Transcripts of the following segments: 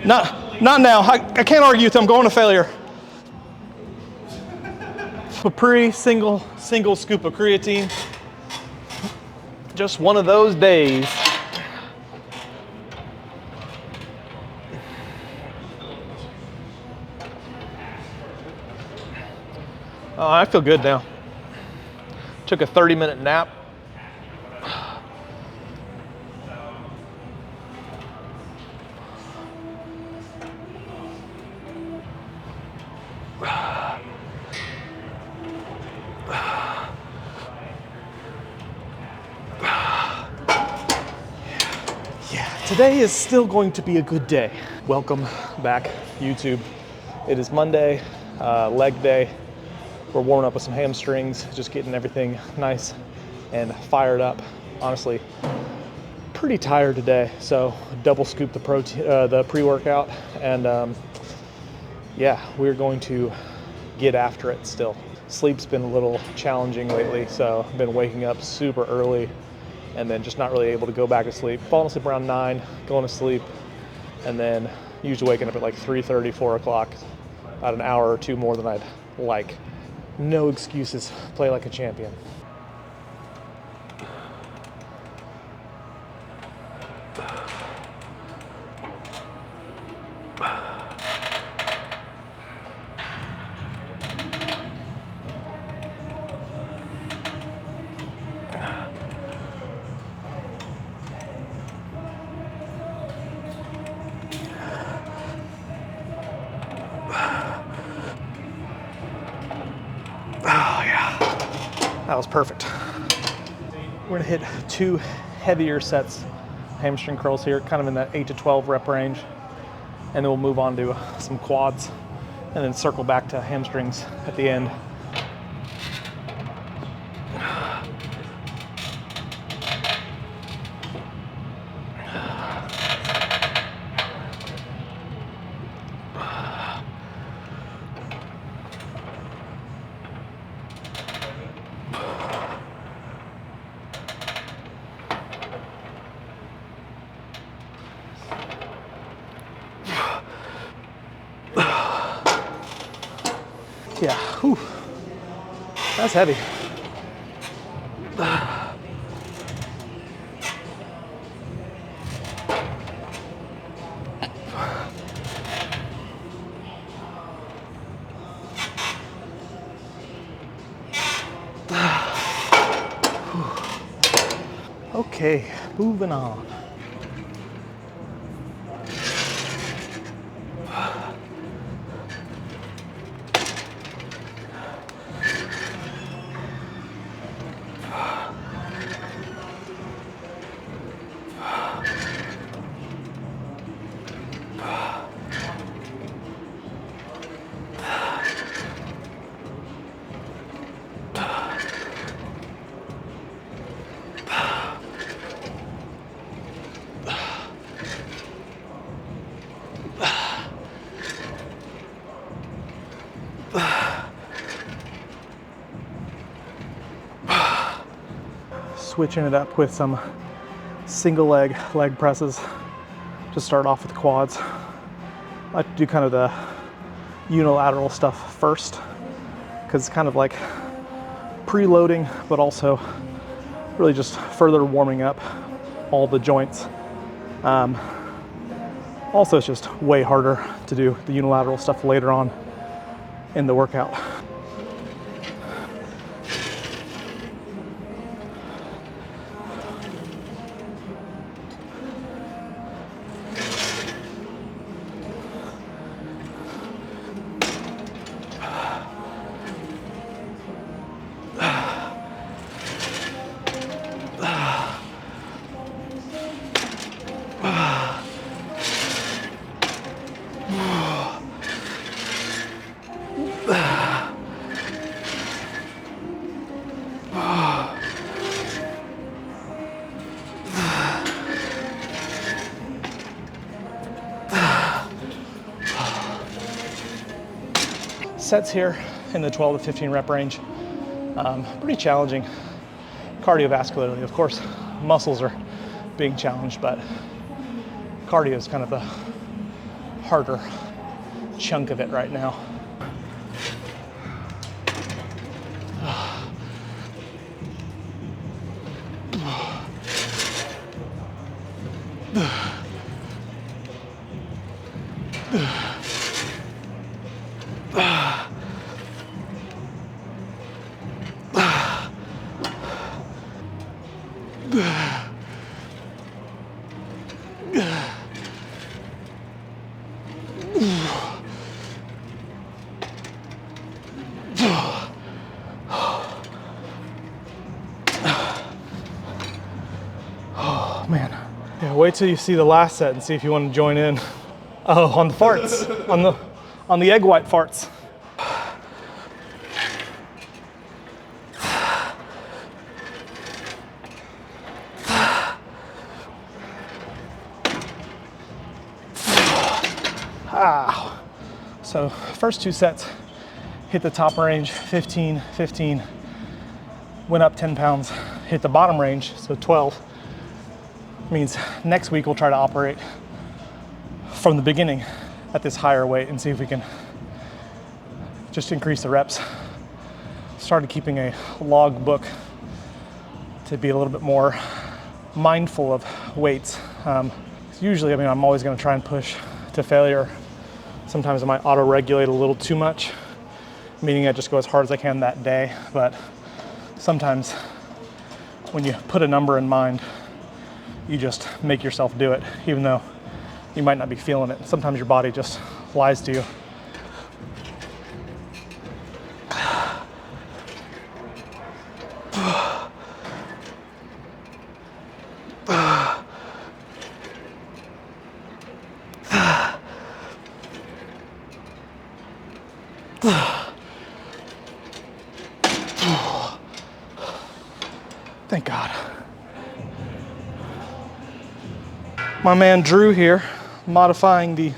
Not now. I can't argue with them. I'm going to failure. A single scoop of creatine. Just one of those days. Oh, I feel good now. Took a 30-minute nap. Today is still going to be a good day. Welcome back, YouTube. It is Monday, leg day. We're warming up with some hamstrings, just getting everything nice and fired up. Honestly, pretty tired today, so double scoop the pre-workout, and yeah, we're going to get after it still. Sleep's been a little challenging lately, so I've been waking up super early and then just not really able to go back to sleep. Falling asleep around 9, going to sleep, and then usually waking up at like 3:30, 4 o'clock, about an hour or two more than I'd like. No excuses, play like a champion. That was perfect. We're gonna hit 2 heavier sets, hamstring curls here, kind of in that 8 to 12 rep range. And then we'll move on to some quads and then circle back to hamstrings at the end. Yeah, whew. That's heavy. Okay, moving on. Switching it up with some single leg presses to start off with quads. I like to do kind of the unilateral stuff first because it's kind of like preloading, but also really just further warming up all the joints. Also, it's just way harder to do the unilateral stuff later on in the workout. Sets here in the 12 to 15 rep range. Pretty challenging cardiovascularly. Of course, muscles are being challenged, but cardio is kind of the harder chunk of it right now. Oh man. Yeah, wait till you see the last set and see if you want to join in. Oh, on the farts, on the egg white farts. Ah. So first 2 sets, hit the top range, 15, 15, went up 10 pounds, hit the bottom range, so 12. Means next week we'll try to operate from the beginning at this higher weight and see if we can just increase the reps. Started keeping a log book to be a little bit more mindful of weights. Usually, I'm always going to try and push to failure. Sometimes I might auto-regulate a little too much, meaning I just go as hard as I can that day. But sometimes when you put a number in mind, you just make yourself do it, even though you might not be feeling it. Sometimes your body just lies to you. Thank God. My man Drew here, modifying the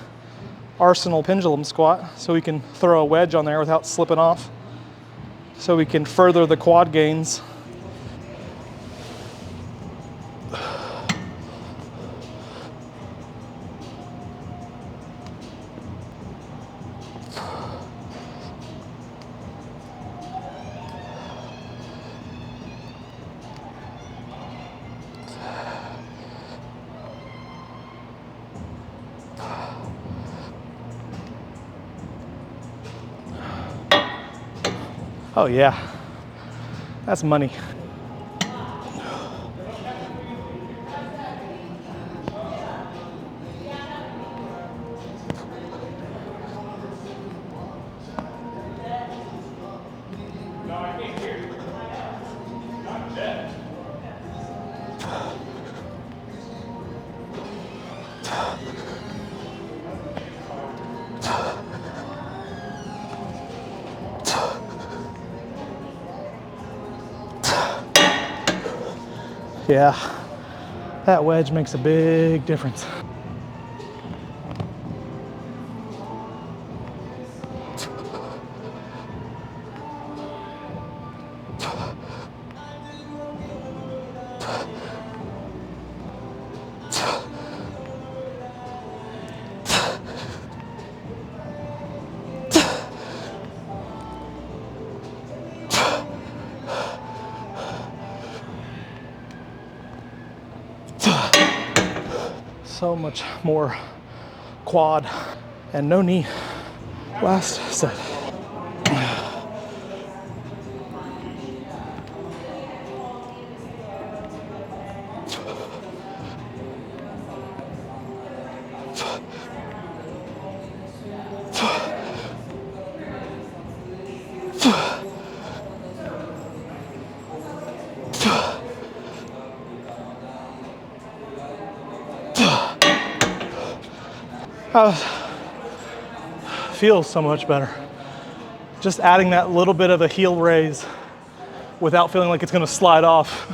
Arsenal Pendulum Squat so we can throw a wedge on there without slipping off, so we can further the quad gains. Oh yeah, that's money. Yeah, that wedge makes a big difference. So much more quad and no knee. Last set. Feels so much better. Just adding that little bit of a heel raise without feeling like it's gonna slide off,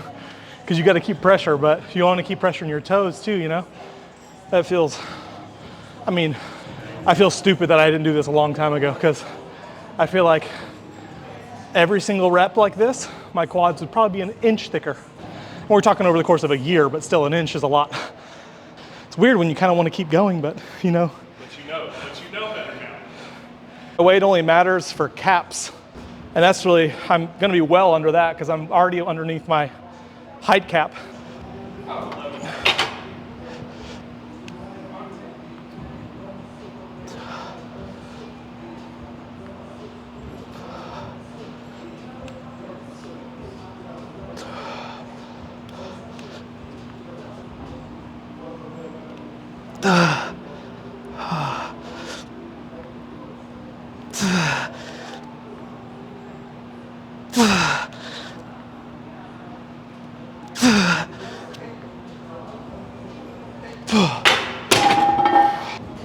because you gotta keep pressure, but you wanna keep pressure in your toes too, you know? That feels, I feel stupid that I didn't do this a long time ago, because I feel like every single rep like this, my quads would probably be an inch thicker. We're talking over the course of a year, but still an inch is a lot. It's weird when you kind of want to keep going, but you know. But you you know, but you know better now. The weight only matters for caps. And that's really, I'm gonna be well under that because I'm already underneath my height cap.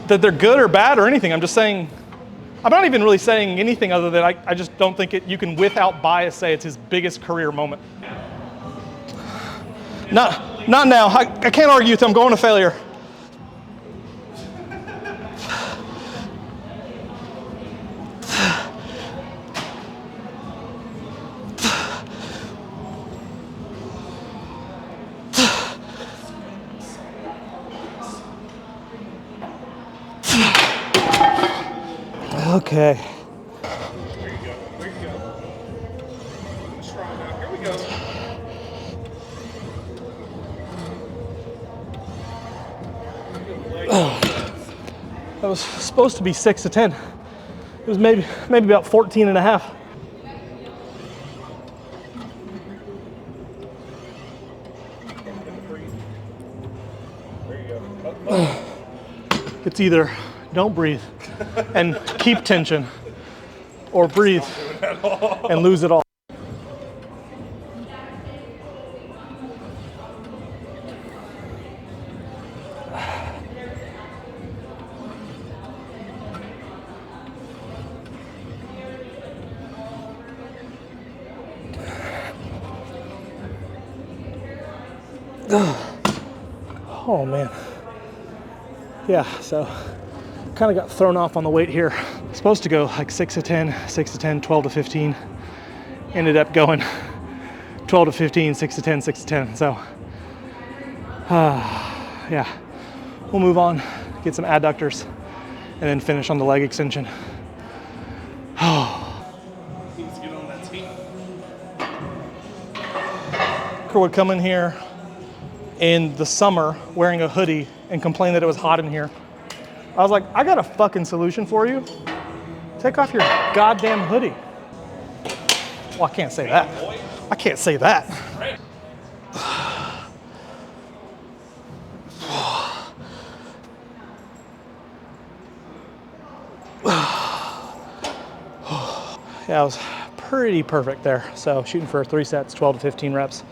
That they're good or bad or anything. I'm just saying, I'm not even really saying anything other than I just don't think you can without bias say it's his biggest career moment. Not now. I can't argue with him. I'm going to failure. Okay. There you go. There you go. Let's try it out. Here we go. That was supposed to be 6 to 10. It was maybe about 14 and a half. There you go. It's either don't breathe and keep tension, or breathe and lose it all. Oh man. Yeah, so kind of got thrown off on the weight here. Supposed to go like 6 to 10, 6 to 10, 12 to 15. Ended up going 12 to 15, 6 to 10, 6 to 10. So, yeah, we'll move on, get some adductors, and then finish on the leg extension. Needs to get on that team. Would come in here in the summer wearing a hoodie and complain that it was hot in here. I was like, I got a fucking solution for you. Take off your goddamn hoodie. Well, I can't say that. I can't say that. Yeah, I was pretty perfect there. So shooting for 3 sets, 12 to 15 reps.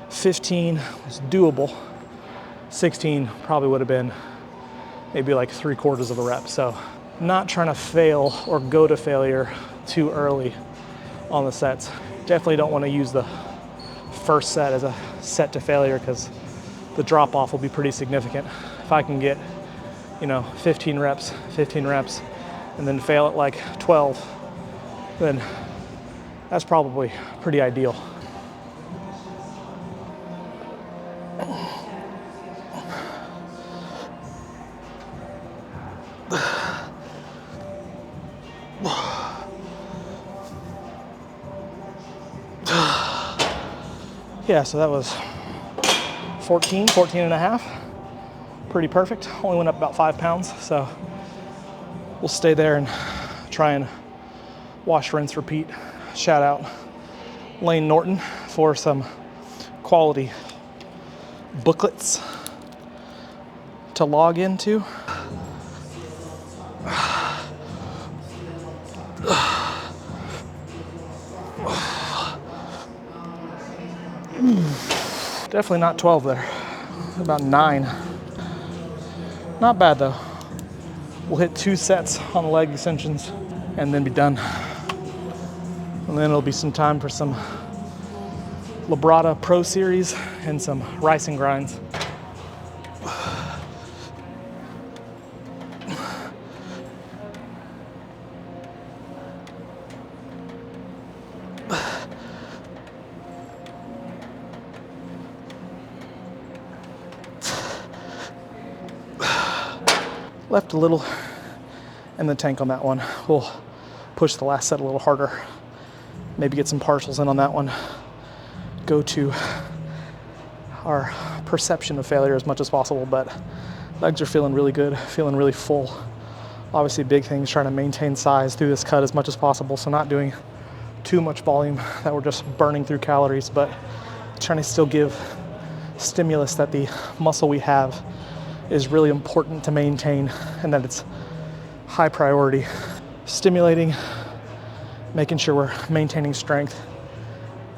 15 was doable. 16 probably would have been maybe like 3/4 of a rep. So not trying to fail or go to failure too early on the sets. Definitely don't want to use the first set as a set to failure because the drop off will be pretty significant. If I can get, 15 reps, and then fail at like 12, then that's probably pretty ideal. Yeah, so that was 14 and a half. Pretty perfect. Only went up about 5 pounds, so we'll stay there and try and wash, rinse, repeat. Shout out Lane Norton for some quality booklets to log into. Definitely not 12 there, about 9. Not bad though. We'll hit 2 sets on the leg extensions and then be done. And then it'll be some time for some Labrada Pro Series and some rice and grinds. Left a little in the tank on that one. We'll push the last set a little harder. Maybe get some partials in on that one. Go to our perception of failure as much as possible, but legs are feeling really good, feeling really full. Obviously big things, trying to maintain size through this cut as much as possible, so not doing too much volume that we're just burning through calories, but trying to still give stimulus that the muscle we have is really important to maintain and that it's high priority. Stimulating, making sure we're maintaining strength,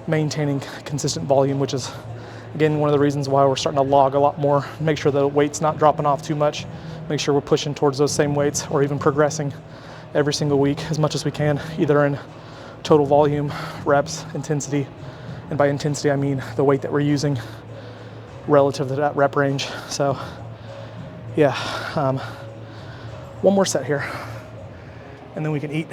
maintaining consistent volume, which is again one of the reasons why we're starting to log a lot more. Make sure the weight's not dropping off too much. Make sure we're pushing towards those same weights or even progressing every single week as much as we can, either in total volume, reps, intensity. And by intensity, I mean the weight that we're using relative to that rep range. So yeah, one more set here and then we can eat.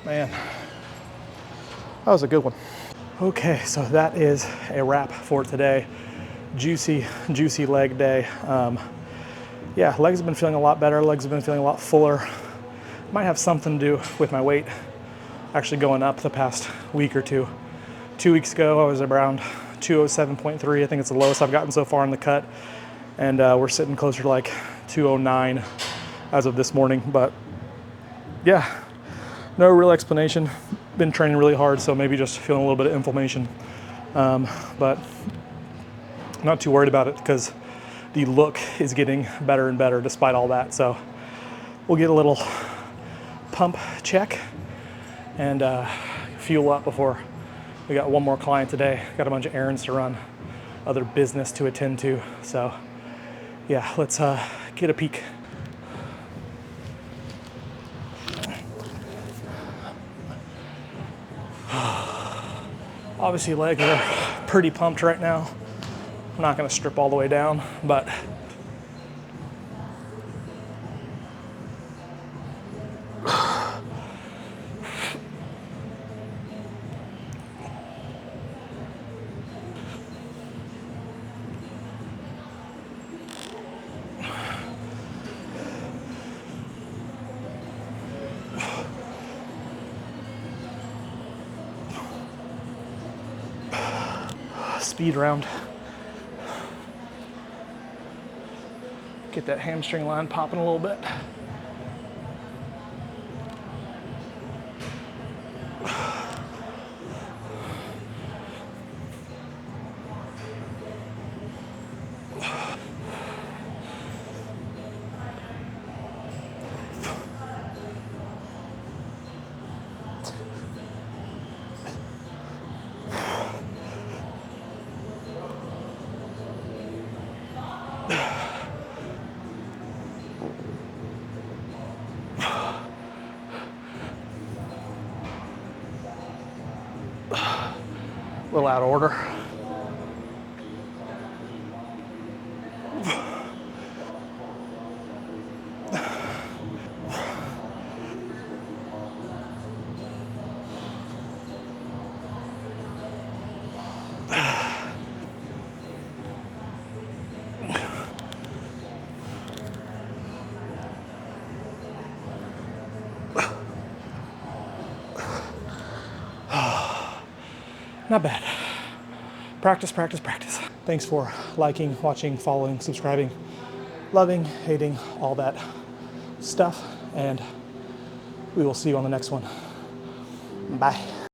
Man, that was a good one. Okay, so that is a wrap for today. Juicy leg day. Yeah, legs have been feeling a lot better. Legs have been feeling a lot fuller. Might have something to do with my weight actually going up the past week or two. 2 weeks ago, I was around 207.3. I think it's the lowest I've gotten so far in the cut. And we're sitting closer to like 209 as of this morning. But yeah, no real explanation. Been training really hard, so maybe just feeling a little bit of inflammation. But not too worried about it because the look is getting better and better despite all that. So we'll get a little pump check and fuel up before we got one more client today. Got a bunch of errands to run, other business to attend to. So yeah, let's get a peek. Obviously legs are pretty pumped right now. I'm not gonna strip all the way down, but speed round. Get that hamstring line popping a little bit. A little out of order. Not bad. Practice, practice, practice. Thanks for liking, watching, following, subscribing, loving, hating, all that stuff. And we will see you on the next one. Bye.